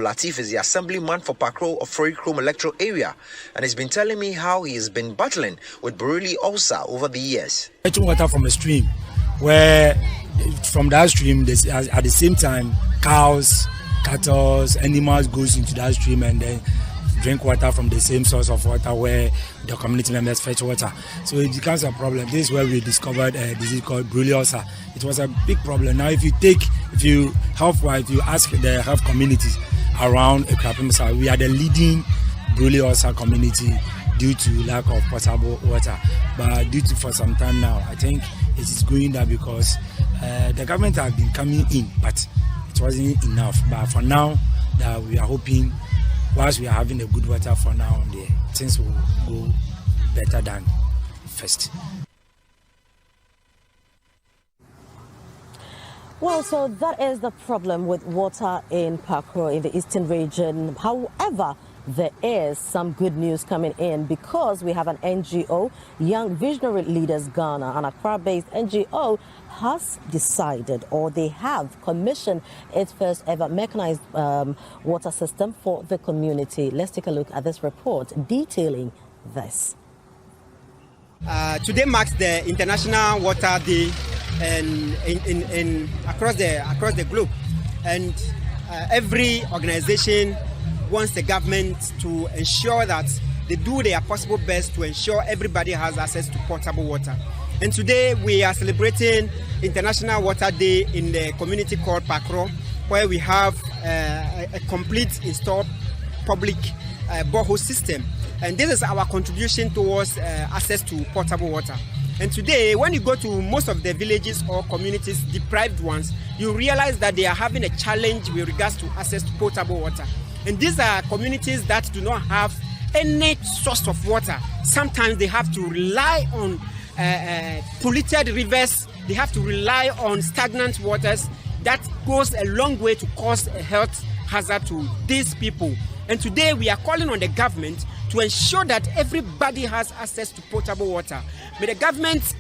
Latif is the assemblyman for Pakro of Chrome Electro area, and he's been telling me how he has been battling with borehole ulcer over the years. Fetching water from a stream, where from that stream, at the same time, cows, cattle, animals goes into that stream and then drink water from the same source of water where the community members fetch water. So it becomes a problem. This is where we discovered a disease called borehole ulcer. It was a big problem. Now, if you ask the health communities around Ekrapimsa, we are the leading borehole ulcer community due to lack of potable water. But due to for some time now, I think it is going down because the government have been coming in, but it wasn't enough. But for now, we are hoping, whilst we are having a good water for now, things will go better than first. Well, so that is the problem with water in Pakro in the eastern region. However, there is some good news coming in because we have an NGO, Young Visionary Leaders Ghana, an Accra-based NGO, has decided, or they have commissioned, its first ever mechanized water system for the community. Let's take a look at this report detailing this. Today marks the International Water Day across the globe, and every organization wants the government to ensure that they do their possible best to ensure everybody has access to potable water. And today we are celebrating International Water Day in the community called Pakro, where we have a complete installed public borehole system. And this is our contribution towards access to potable water. And today, when you go to most of the villages or communities, deprived ones, you realize that they are having a challenge with regards to access to potable water. And these are communities that do not have any source of water. Sometimes they have to rely on polluted rivers. They have to rely on stagnant waters. That goes a long way to cause a health hazard to these people. And today we are calling on the government to ensure that everybody has access to potable water. May the government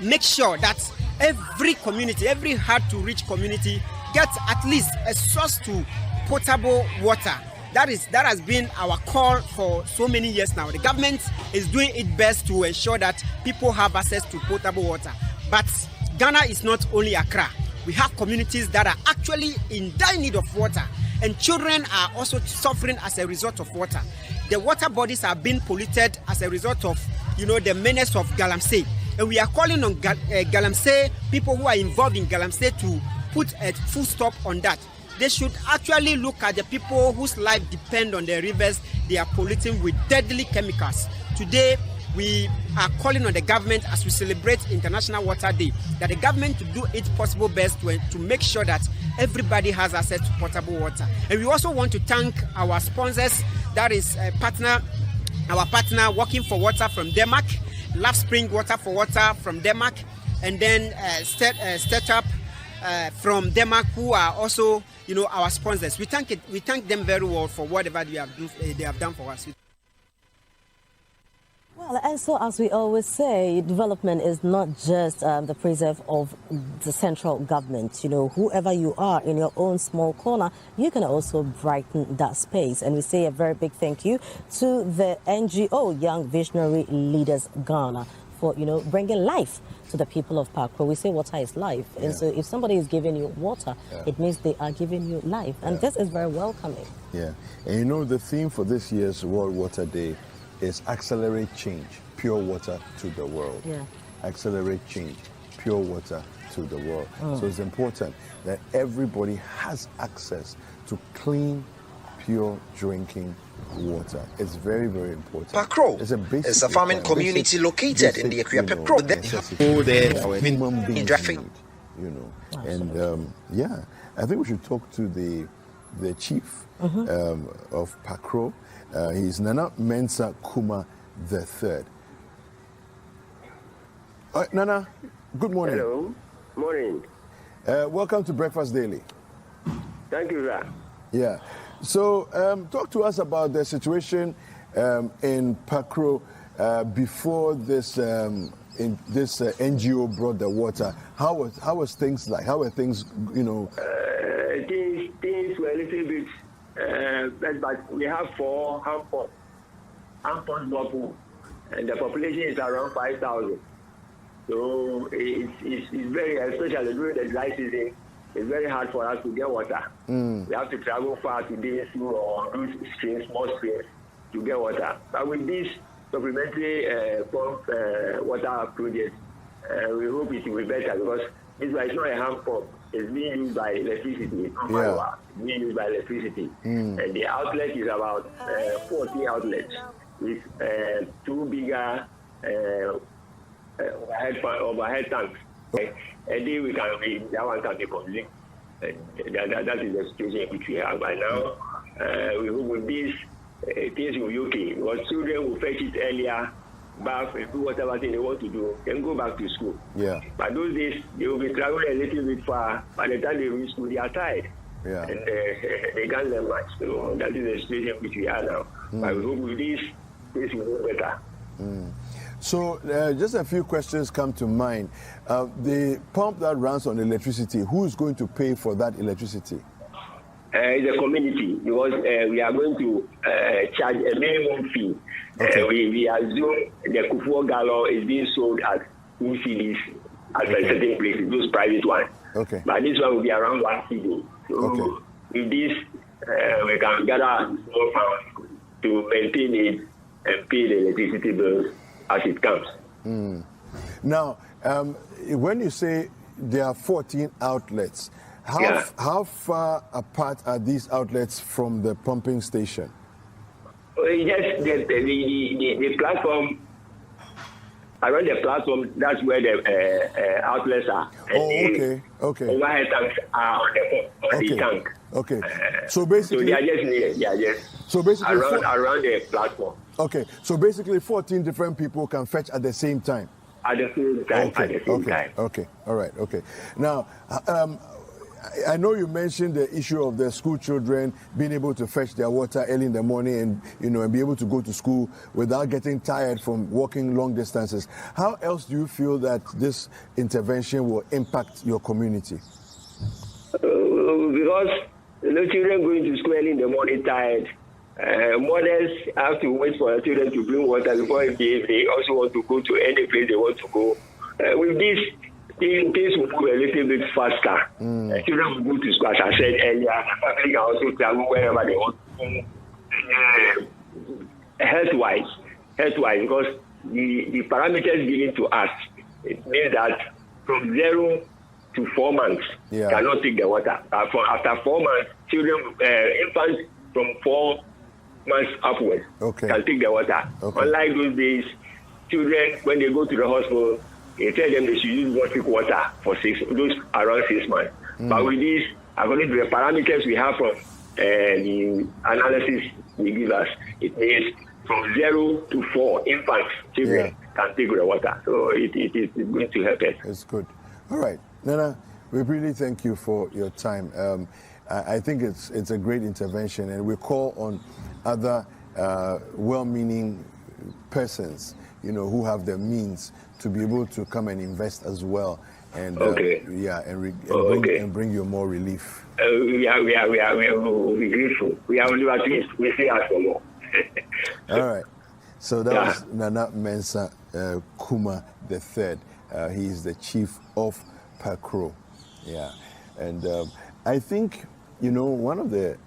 make sure that every community, every hard-to-reach community gets at least a source to potable water. That has been our call for so many years now. The government is doing its best to ensure that people have access to potable water. But Ghana is not only Accra. We have communities that are actually in dire need of water, and children are also suffering as a result of water. The water bodies are being polluted as a result of, the menace of Galamsey. And we are calling on Galamsey, people who are involved in Galamsey, to put a full stop on that. They should actually look at the people whose life depend on the rivers they are polluting with deadly chemicals. Today, we are calling on the government, as we celebrate International Water Day, that the government to do its possible best to make sure that everybody has access to potable water. And we also want to thank our sponsors, that is our partner Working for Water from Denmark, Love Spring Water for Water from Denmark, and then Startup from Denmark, who are also our sponsors. We thank them very well for whatever they have done for us. Well, and so as we always say, development is not just the preserve of the central government. Whoever you are in your own small corner, you can also brighten that space. And we say a very big thank you to the NGO, Young Visionary Leaders Ghana, for, bringing life to the people of Pakro. We say water is life. And so if somebody is giving you water, it means they are giving you life. And this is very welcoming. Yeah. And the theme for this year's World Water Day is accelerate change, pure water to the world. Yeah. Accelerate change, pure water to the world. So it's important that everybody has access to clean, pure drinking water. It's very, very important. Pakro is a farming community located in the area. Pakro, human beings need, And I think we should talk to the chief of Pakro. He's Nana Mensah Kuma III. Nana, good morning. Hello. Morning. Welcome to Breakfast Daily. Thank you, sir. Yeah. So talk to us about the situation in Pakro before this NGO brought the water. How was things like? How were things, Things were a little bit but we have 4 hand pumps borehole, and the population is around 5,000. So it's very, especially during the dry season, it's very hard for us to get water. We have to travel far to these or those streams, small streams, to get water. But with this supplementary pump water project, we hope it will be better, because this one is not a hand pump. It's being used by electricity. It's not power. It's being used by electricity. And the outlet is about 40 outlets with 2 bigger overhead tanks. A day that one can be consumed. That is the situation which we have. By now, we hope with this, things will be okay, because children will fetch it earlier, bath, and do whatever thing they want to do, then go back to school. Yeah. But those days, they will be traveling a little bit far. By the time they reach school, they are tired. Yeah. And they can't learn much. So that is the situation which we are now. But we hope with this, things will be better. So just a few questions come to mind. The pump that runs on electricity, who is going to pay for that electricity? The community, because we are going to charge a minimum fee. Okay. We assume the Kufuor gallon is being sold at 2 cedis at a certain places, those private ones. Okay. But this one will be around 1 cedi. So with this, we can gather a small fund to maintain it and pay the electricity bills as it comes. Now, when you say there are 14 outlets, how far apart are these outlets from the pumping station? Yes, the platform, around the platform, that's where the outlets are. And okay. Overhead tanks are on the tank. Okay. So basically, so they are just near. Yeah, yes. So basically, around the platform. Okay. So basically, 14 different people can fetch at the same time. At the same time. Okay. All right. Okay. Now, I know you mentioned the issue of the school children being able to fetch their water early in the morning and be able to go to school without getting tired from walking long distances. How else do you feel that this intervention will impact your community? Because the children going to school early in the morning tired. Mothers have to wait for their children to bring water before they also want to go to any place they want to go. With this, things will move a little bit faster. Children will go to school, as I said earlier. Family can also travel wherever they want to go. Health-wise, because the parameters given to us, it means that from 0 to 4 months cannot take the water. After 4 months, children, infants from 4 months upwards can take the water. Unlike those days, children, when they go to the hospital, they tell them they should use water for those around 6 months. But with this, according to the parameters we have from the analysis they give us, it means from 0 to 4 infants, children can take the water. So it is going to help us. It's good. All right. Nana, we really thank you for your time. I think it's a great intervention, and we call on other well-meaning persons, who have the means to be able to come and invest as well, and bring you more relief. We will be grateful. We are only at least we say ask for more. All right. So that was Nana Mensah Kuma III. He is the chief of Pakro. Yeah, and I think one of the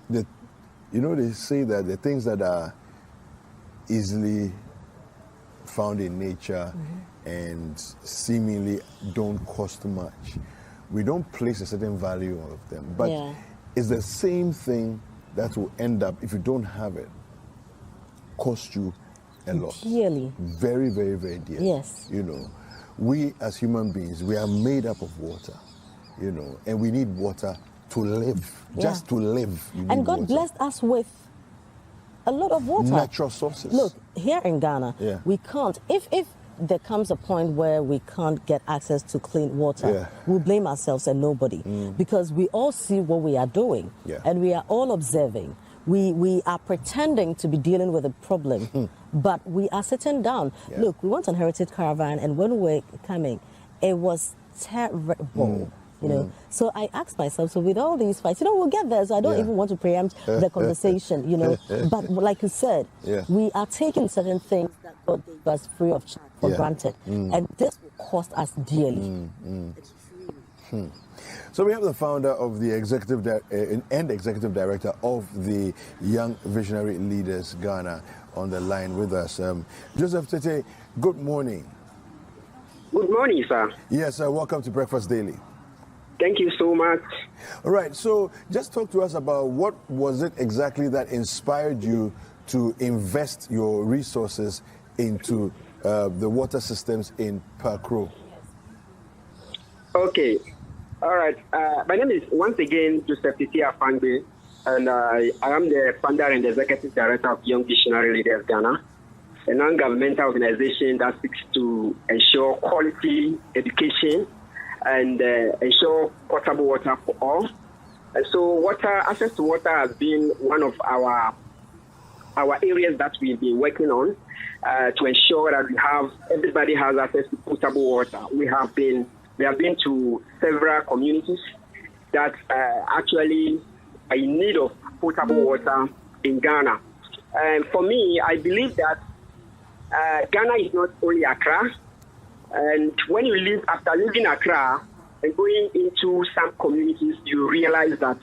they say that the things that are easily found in nature and seemingly don't cost much, we don't place a certain value on them. But it's the same thing that will end up, if you don't have it, cost you a lot. Dearly. Very, very, very dear. Yes. We as human beings, we are made up of water, and we need water to live. Just to live. And God blessed us with a lot of water. Natural sources. Look, here in Ghana, we can't, if there comes a point where we can't get access to clean water, we'll blame ourselves and nobody. Because we all see what we are doing, and we are all observing. We are pretending to be dealing with a problem, but we are sitting down. Look, we went on Heritage Caravan, and when we were coming, it was terrible. you know. So I asked myself, so with all these fights, we'll get there, so I don't even want to preempt the conversation, But like you said, we are taking certain things that God gave us free of charge for granted. And this will cost us dearly. So we have the founder of the executive director of the Young Visionary Leaders Ghana on the line with us. Joseph Tete, good morning. Good morning, sir. Yes, welcome to Breakfast Daily. Thank you so much. All right, so just talk to us about what was it exactly that inspired you to invest your resources into the water systems in Pakro. Okay. All right. My name is, once again, Joseph Tete, and I am the founder and executive director of Young Visionary Leaders Ghana, a non-governmental organization that seeks to ensure quality education and ensure potable water for all. And so access to water has been one of our areas that we've been working on to ensure that everybody has access to potable water. We have been to several communities that actually are in need of potable water in Ghana. And for me, I believe that Ghana is not only Accra. And when you live, after leaving Accra and going into some communities, you realize that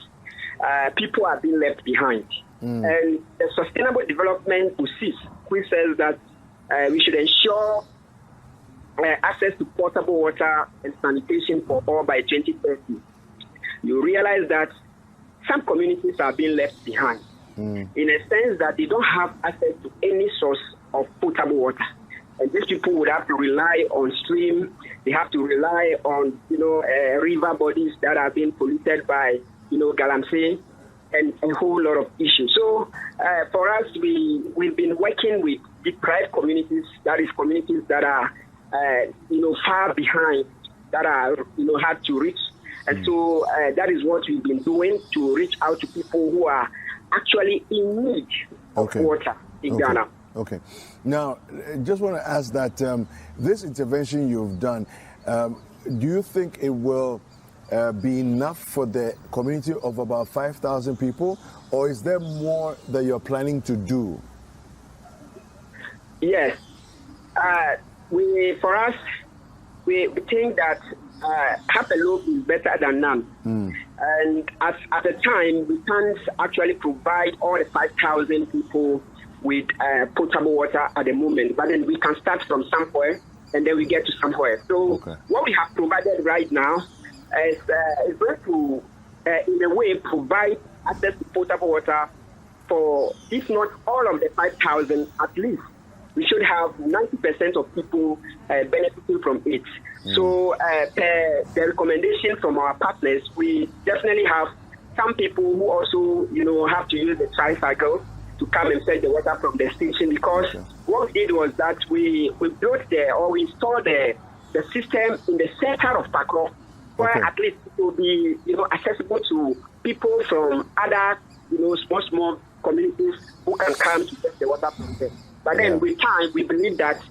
people are being left behind. And the Sustainable Development which says that we should ensure access to potable water and sanitation for all by 2030. You realize that some communities are being left behind in a sense that they don't have access to any source of potable water. And these people would have to rely on stream. They have to rely on, river bodies that are being polluted by, galamsey and a whole lot of issues. So for us, we've been working with deprived communities, that is communities that are far behind, that are, hard to reach. And so that is what we've been doing to reach out to people who are actually in need of water in Ghana. Okay. Now, just want to ask that this intervention you've done, do you think it will be enough for the community of about 5,000 people, or is there more that you're planning to do? Yes. For us, we think that half a loaf is better than none. And at the time, we can't actually provide all the 5,000 people with potable water at the moment. But then we can start from somewhere, and then we get to somewhere. So what we have provided right now is going to, in a way, provide access to potable water for, if not all of the 5,000, at least we should have 90% of people benefiting from it. So per the recommendation from our partners, we definitely have some people who also, have to use the tricycle to come and fetch the water from the station, because what we did was that we built we installed the system in the center of Pakro, where at least it will be, accessible to people from other, small communities who can come to fetch the water from there. But then with time, we believe that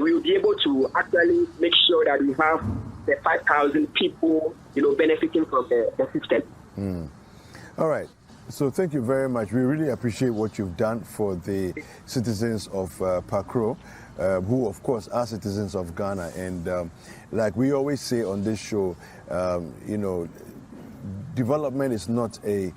we will be able to actually make sure that we have the 5,000 people, benefiting from the system. All right. So thank you very much. We really appreciate what you've done for the citizens of Pakro, who, of course, are citizens of Ghana. And like we always say on this show, development is not the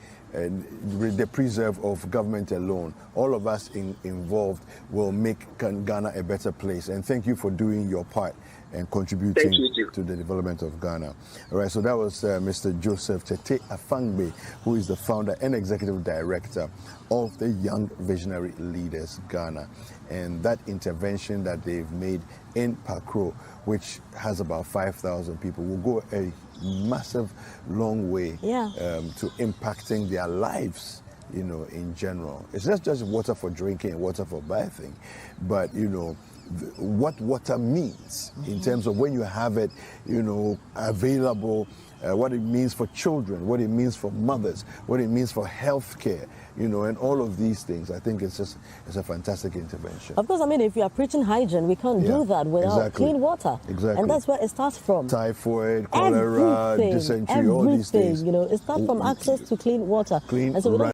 preserve of government alone. All of us involved will make Ghana a better place. And thank you for doing your part and contributing to the development of Ghana. All right, so that was Mr. Joseph Tete Afangbe, who is the founder and executive director of the Young Visionary Leaders Ghana. And that intervention that they've made in Pakro, which has about 5,000 people, will go a massive, long way to impacting their lives, in general. It's not just water for drinking and water for bathing, but, what water means in terms of when you have it, available, what it means for children, what it means for mothers, what it means for healthcare, and all of these things. I think it's a fantastic intervention. Of course, I mean, if you are preaching hygiene, we can't do that without clean water. Exactly. And that's where it starts from. Typhoid, cholera, dysentery, all these things. It starts from access to clean water. Clean, and so we don't